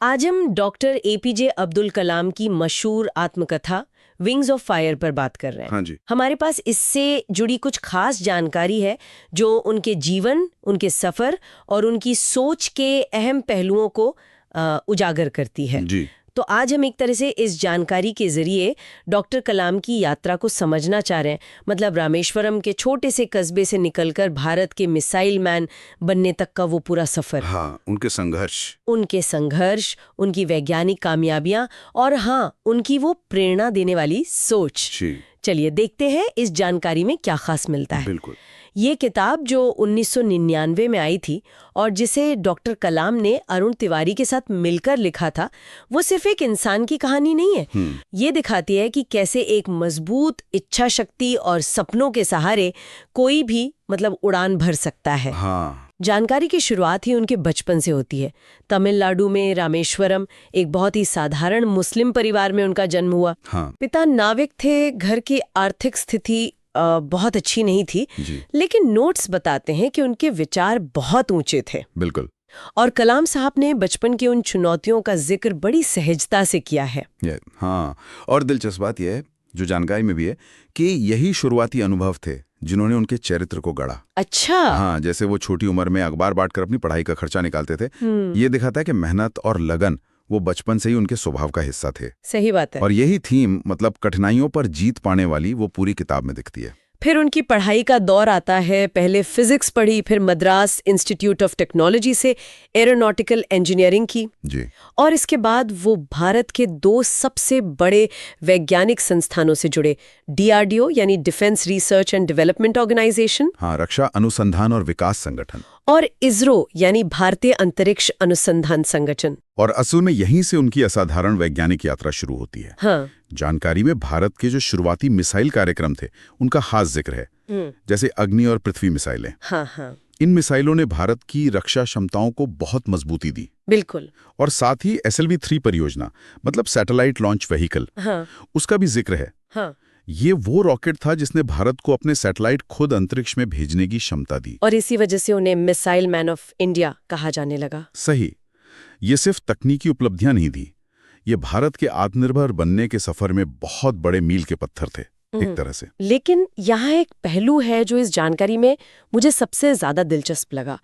आज हम doctor APJ Abdul Kalam की मशहूर आत्मकथा विंग्स ऑफ फायर पर बात कर रहे हैं। हाँ जी। हमारे पास इससे जुड़ी कुछ खास जानकारी है जो उनके जीवन, उनके सफर और उनकी सोच के अहम पहलुओं को उजागर करती है। जी। तो आज हम एक तरह से इस जानकारी के जरिए डॉक्टर कलाम की यात्रा को समझना चाह रहे हैं। मतलब रामेश्वरम के छोटे से कस्बे से निकलकर भारत के मिसाइल मैन बनने तक का वो पूरा सफर। हाँ, उनके संघर्ष, उनकी वैज्ञानिक कामयाबियां और हाँ, उनकी वो प्रेरणा देने वाली सोच। चलिए देखते हैं इस जानकारी में क्या खास मिलता है। बिल्कुल। ये किताब जो 1999 में आई थी और जिसे डॉक्टर कलाम ने अरुण तिवारी के साथ मिलकर लिखा था, वो सिर्फ एक इंसान की कहानी नहीं है। ये दिखाती है कि कैसे एक मजबूत इच्छा शक्ति और सपनों के सहारे कोई भी उड़ान भर सकता है। हाँ। जानकारी की शुरुआत ही उनके बचपन से होती है। तमिलनाडु में रामेश्वरम एक बहुत ही साधारण मुस्लिम परिवार में उनका जन्म हुआ। हाँ। पिता नाविक थे, घर की आर्थिक स्थिति बहुत अच्छी नहीं थी, लेकिन नोट्स बताते हैं कि उनके विचार बहुत ऊंचे थे। बिल्कुल। और कलाम साहब ने बचपन की उन चुनौतियों का जिक्र बड़ी सहजता से किया है। हाँ, और दिलचस्प बात यह है, जो जानकारी में भी है, कि यही शुरुआती अनुभव थे जिन्होंने उनके चरित्र को गढ़ा। अच्छा। हाँ, जैसे वो छोटी उम्र में अखबार बांटकर अपनी पढ़ाई का खर्चा निकालते थे। ये दिखाता है कि मेहनत और लगन वो बचपन से ही उनके स्वभाव का हिस्सा थे। सही बात है। और यही थीम, कठिनाइयों पर जीत पाने वाली, वो पूरी किताब में दिखती है। फिर उनकी पढ़ाई का दौर आता है। पहले फिजिक्स पढ़ी, फिर मद्रास इंस्टीट्यूट ऑफ टेक्नोलॉजी से एरोनॉटिकल इंजीनियरिंग की जी। और इसके बाद वो भारत के 2 सबसे बड़े वैज्ञानिक संस्थानों से जुड़े, डीआरडीओ यानी defence research and development organisation, हाँ, रक्षा अनुसंधान और विकास संगठन, और इसरो यानी भारतीय अंतरिक्ष अनुसंधान संगठन। और असल में यहीं से उनकी असाधारण वैज्ञानिक यात्रा शुरू होती है। हाँ। जानकारी में भारत के जो शुरुआती मिसाइल कार्यक्रम थे उनका खास जिक्र है, जैसे अग्नि और पृथ्वी मिसाइलें। हाँ हाँ। इन मिसाइलों ने भारत की रक्षा क्षमताओं को बहुत मजबूती दी। बिल्कुल। और साथ ही SLV-3 परियोजना, सैटेलाइट लॉन्च व्हीकल, हाँ। उसका भी जिक्र है। हाँ। ये वो रॉकेट था जिसने भारत को अपने सैटेलाइट खुद अंतरिक्ष में भेजने की क्षमता दी। और इसी वजह से उन्हें मिसाइल मैन ऑफ इंडिया कहा जाने लगा। सही। ये सिर्फ तकनीकी उपलब्धियां नहीं थी, ये भारत के आत्मनिर्भर बनने के सफर में बहुत बड़े मील के पत्थर थे एक तरह से। लेकिन यहाँ एक पहलू है जो इस जानकारी में मुझे सबसे ज्यादा दिलचस्प लगा,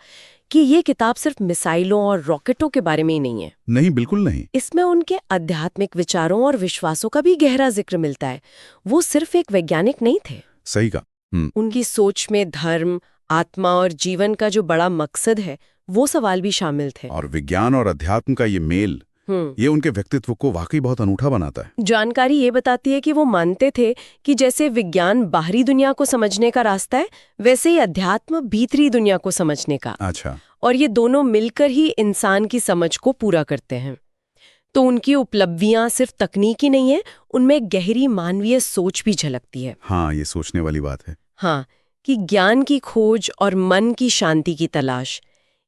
कि ये किताब सिर्फ मिसाइलों और रॉकेटों के बारे में ही नहीं है। नहीं, बिल्कुल नहीं। इसमें उनके आध्यात्मिक विचारों और विश्वासों का भी गहरा जिक्र मिलता है। वो सिर्फ एक वैज्ञानिक नहीं थे। सही कहा। उनकी सोच में धर्म, आत्मा और जीवन का जो बड़ा मकसद है, वो सवाल भी शामिल थे। और विज्ञान और अध्यात्म का ये मेल, ये उनके व्यक्तित्व को वाकई बहुत अनूठा बनाता है। जानकारी ये बताती है कि वो मानते थे कि जैसे विज्ञान बाहरी दुनिया को समझने का रास्ता है, वैसे ही अध्यात्म भीतरी दुनिया को समझने का। अच्छा। और ये दोनों मिलकर ही इंसान की समझ को पूरा करते हैं। तो उनकी उपलब्धियां सिर्फ तकनीकी नहीं है, उनमें गहरी मानवीय सोच भी झलकती है। हाँ, ये सोचने वाली बात है। हाँ, कि ज्ञान की खोज और मन की शांति की तलाश,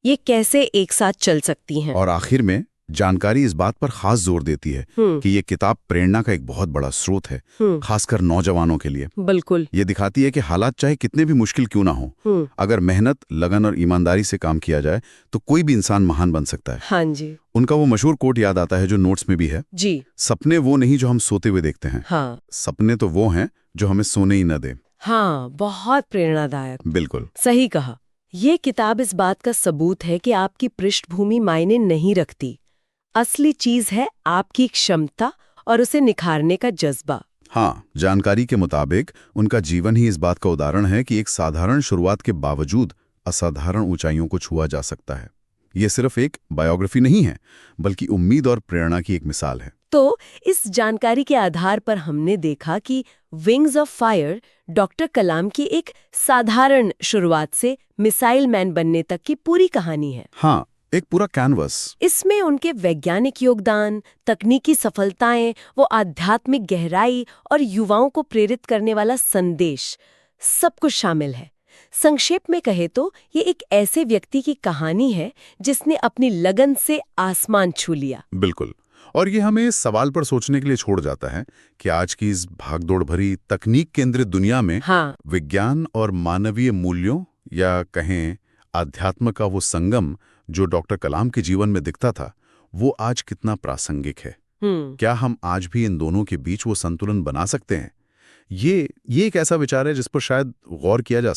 ये कैसे एक साथ चल सकती हैं। और आखिर में जानकारी इस बात पर खास जोर देती है कि ये किताब प्रेरणा का एक बहुत बड़ा स्रोत है, खासकर नौजवानों के लिए। बिल्कुल। ये दिखाती है कि हालात चाहे कितने भी मुश्किल क्यों ना हो, अगर मेहनत, लगन और ईमानदारी से काम किया जाए तो कोई भी इंसान महान बन सकता है। हाँ जी। उनका वो मशहूर कोट याद आता है जो नोट्स में भी है जी। सपने वो नहीं जो हम सोते हुए देखते हैं। हाँ। सपने तो वो हैं जो हमें सोने ही न दे। हाँ, बहुत प्रेरणादायक। बिल्कुल सही कहा। ये किताब इस बात का सबूत है कि आपकी पृष्ठभूमि मायने नहीं रखती। असली चीज है आपकी क्षमता और उसे निखारने का जज्बा। हाँ, जानकारी के मुताबिक उनका जीवन ही इस बात का उदाहरण है कि एक साधारण शुरुआत के बावजूद असाधारण ऊंचाइयों को छुआ जा सकता है। ये सिर्फ एक बायोग्राफी नहीं है, बल्कि उम्मीद और प्रेरणा की एक मिसाल है। तो इस जानकारी के आधार पर हमने देखा कि विंग्स ऑफ फायर डॉक्टर कलाम की एक साधारण शुरुआत से मिसाइल मैन बनने तक की पूरी कहानी है। हाँ, एक पूरा कैनवस। इसमें उनके वैज्ञानिक योगदान, तकनीकी सफलताएं, वो आध्यात्मिक गहराई और युवाओं को प्रेरित करने वाला संदेश, सब कुछ शामिल है। संक्षेप में कहे तो ये एक ऐसे व्यक्ति की कहानी है जिसने अपनी लगन से आसमान छू लिया। बिल्कुल। और ये हमें इस सवाल पर सोचने के लिए छोड़ जाता है कि आज की इस भागदौड़ भरी तकनीक केंद्रित दुनिया में विज्ञान और मानवीय मूल्यों या कहें आध्यात्म का वो संगम जो डॉक्टर कलाम के जीवन में दिखता था, वो आज कितना प्रासंगिक है। क्या हम आज भी इन दोनों के बीच वो संतुलन बना सकते हैं? ये एक ऐसा विचार है जिस पर शायद गौर किया जा सकता है।